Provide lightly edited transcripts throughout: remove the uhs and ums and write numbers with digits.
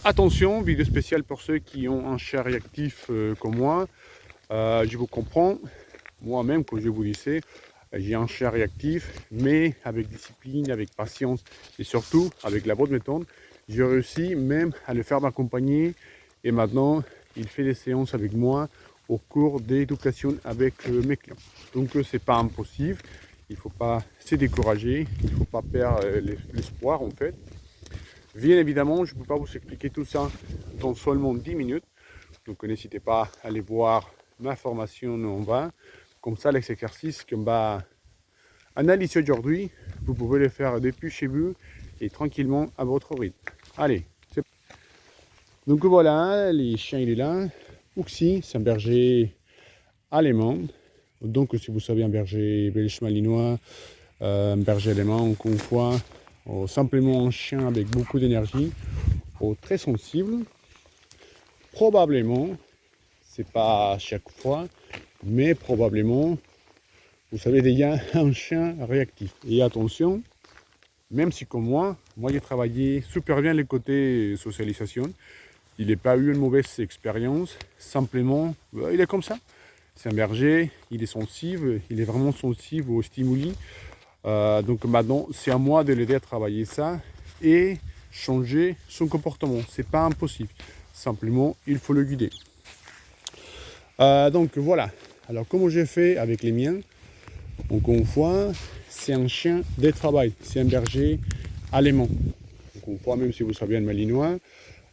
Attention, vidéo spéciale pour ceux qui ont un chien réactif comme moi. Je vous comprends, moi-même, comme je vous disais, j'ai un chien réactif, mais avec discipline, avec patience et surtout avec la bonne méthode, j'ai réussi même à le faire m'accompagner et maintenant il fait des séances avec moi au cours d'éducation avec mes clients. Donc c'est pas impossible, il ne faut pas se décourager, il ne faut pas perdre l'espoir en fait. Bien évidemment, je ne peux pas vous expliquer tout ça dans seulement 10 minutes. Donc n'hésitez pas à aller voir ma formation en bas. Comme ça, les exercices qu'on va analyser aujourd'hui, vous pouvez les faire depuis chez vous et tranquillement à votre rythme. Allez, c'est parti. Donc voilà, les chiens, il est là. Uxi, c'est un berger allemand. Donc si vous savez, un berger belge malinois, un berger allemand, encore une fois, simplement un chien avec beaucoup d'énergie, très sensible. Probablement, c'est pas à chaque fois, mais probablement, vous savez déjà, un chien réactif. Et attention, même si comme moi j'ai travaillé super bien les côtés socialisation, il n'a pas eu une mauvaise expérience, simplement, il est comme ça. C'est un berger, il est sensible, il est vraiment sensible aux stimuli. Donc maintenant, c'est à moi de l'aider à travailler ça et changer son comportement. C'est pas impossible. Simplement, il faut le guider. Donc voilà. Alors, comment j'ai fait avec les miens? Encore une fois, c'est un chien de travail. C'est un berger allemand. Donc, une fois, même si vous savez un malinois,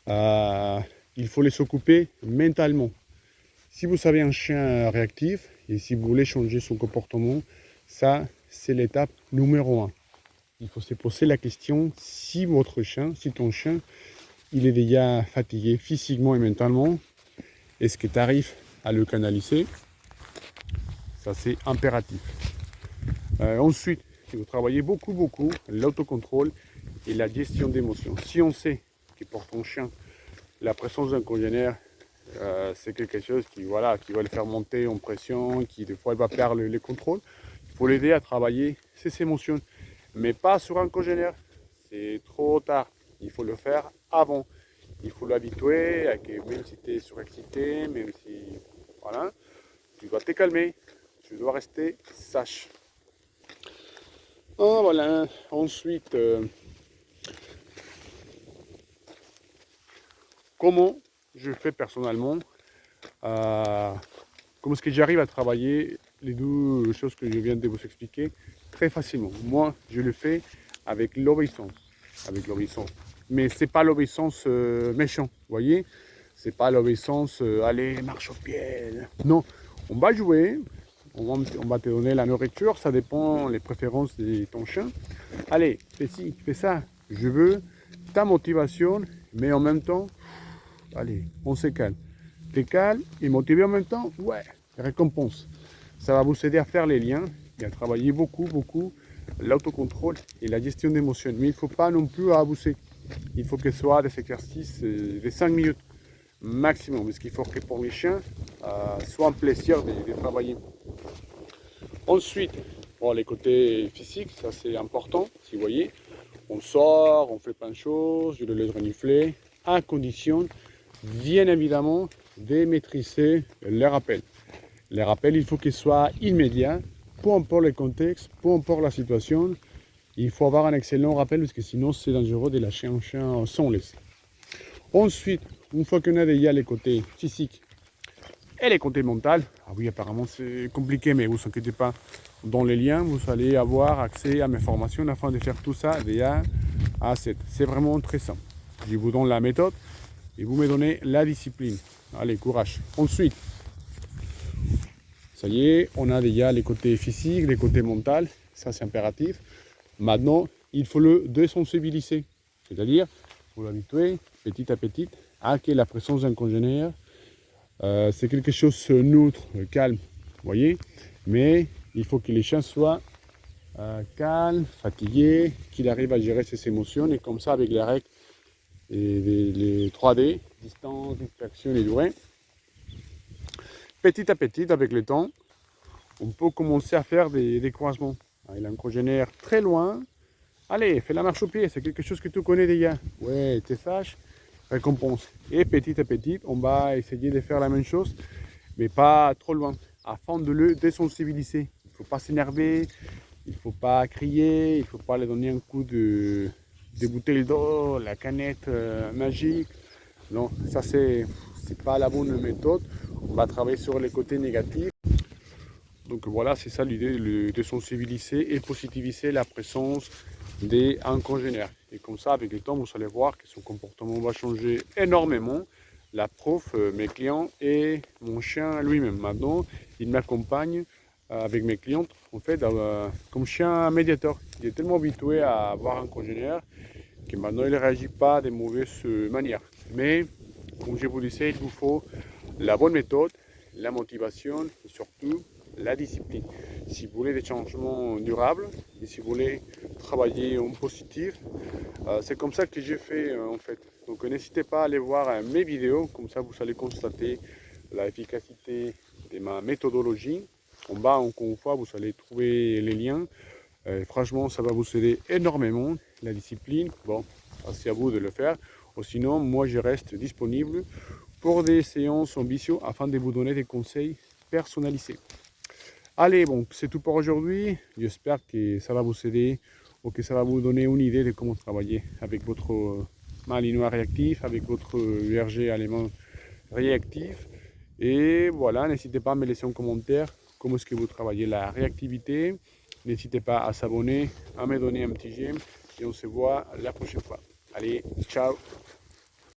il faut les s'occuper mentalement. Si vous savez un chien réactif et si vous voulez changer son comportement, ça, c'est l'étape numéro 1. Il faut se poser la question si votre chien, si ton chien, il est déjà fatigué physiquement et mentalement, est-ce que tu arrives à le canaliser? Ça, c'est impératif. Ensuite, si vous travaillez beaucoup l'autocontrôle et la gestion d'émotions. Si on sait que pour ton chien, la présence d'un congénère, c'est quelque chose qui va le faire monter en pression, qui des fois il va perdre le contrôle, il faut l'aider à travailler ses émotions, mais pas sur un congénère. C'est trop tard. Il faut le faire avant. Il faut l'habituer à que même si tu es surexcité, même si voilà, tu dois te calmer, tu dois rester sage. Ah, voilà. Ensuite, comment je fais personnellement, comment est-ce que j'arrive à travailler les deux choses que je viens de vous expliquer très facilement. Moi, je le fais avec l'obéissance. Mais c'est pas l'obéissance méchant, vous voyez. C'est pas l'obéissance, allez, marche au pied. Non, on va jouer, on va te donner la nourriture, ça dépend des préférences de ton chien. Allez, fais ci, fais ça. Je veux ta motivation, mais en même temps, allez, on se calme. T'es calme et motivé en même temps, ouais, récompense. Ça va vous aider à faire les liens et à travailler beaucoup l'autocontrôle et la gestion d'émotions. Mais il ne faut pas non plus abuser. Il faut que ce soit des exercices de 5 minutes maximum. Parce qu'il faut que pour les chiens, soit un plaisir de travailler. Ensuite, pour les côtés physiques, ça c'est important. Si vous voyez, on sort, on fait plein de choses, je le laisse renifler, à condition, bien évidemment, de maîtriser les rappels. Les rappels, il faut qu'ils soient immédiats, peu importe le contexte, peu importe la situation. Il faut avoir un excellent rappel parce que sinon c'est dangereux de lâcher un chien sans laisser. Ensuite, une fois qu'on a déjà les côtés physiques et les côtés mentaux, ah oui, apparemment c'est compliqué, mais vous ne vous inquiétez pas. Dans les liens, vous allez avoir accès à mes formations afin de faire tout ça de A à Z. C'est vraiment très simple. Je vous donne la méthode et vous me donnez la discipline. Allez, courage. Ensuite, ça y est, on a déjà les côtés physiques, les côtés mentaux, ça c'est impératif. Maintenant, il faut le désensibiliser, c'est-à-dire, il faut l'habituer petit à petit à que la présence d'un congénère, c'est quelque chose de neutre, calme, vous voyez, mais il faut que les chiens soient calmes, fatigués, qu'il arrive à gérer ses émotions, et comme ça, avec les règles et les 3D, distance, distraction et durée, petit à petit, avec le temps, on peut commencer à faire des croisements. Il a un congénère très loin. Allez, fais la marche au pied, c'est quelque chose que tu connais déjà. Ouais, t'es sage. récompense. Et petit à petit, on va essayer de faire la même chose, mais pas trop loin, afin de le désensibiliser. Il ne faut pas s'énerver, il ne faut pas crier, il ne faut pas lui donner un coup de bouteille d'eau, la canette magique. Non, ça c'est pas la bonne méthode. On va travailler sur les côtés négatifs. Donc voilà, c'est ça l'idée, de sensibiliser et positiviser la présence d'un congénère. Et comme ça, avec le temps, vous allez voir que son comportement va changer énormément. La preuve, mes clients et mon chien lui-même. Maintenant, il m'accompagne avec mes clientes, en fait, comme chien médiateur. Il est tellement habitué à avoir un congénère que maintenant, il ne réagit pas de mauvaise manière. Mais, comme je vous disais, il vous faut la bonne méthode, la motivation et surtout la discipline. Si vous voulez des changements durables et si vous voulez travailler en positif, c'est comme ça que j'ai fait en fait. Donc n'hésitez pas à aller voir mes vidéos, comme ça vous allez constater l'efficacité de ma méthodologie. En bas, encore une fois, vous allez trouver les liens. Franchement, ça va vous aider énormément. La discipline, bon, c'est à vous de le faire. Ou sinon, moi, je reste disponible pour des séances en visio afin de vous donner des conseils personnalisés. Allez, bon, c'est tout pour aujourd'hui. J'espère que ça va vous aider ou que ça va vous donner une idée de comment travailler avec votre malinois réactif, avec votre berger allemand réactif. Et voilà, n'hésitez pas à me laisser un commentaire comment est-ce que vous travaillez la réactivité. N'hésitez pas à s'abonner, à me donner un petit j'aime et on se voit la prochaine fois. Allez, ciao!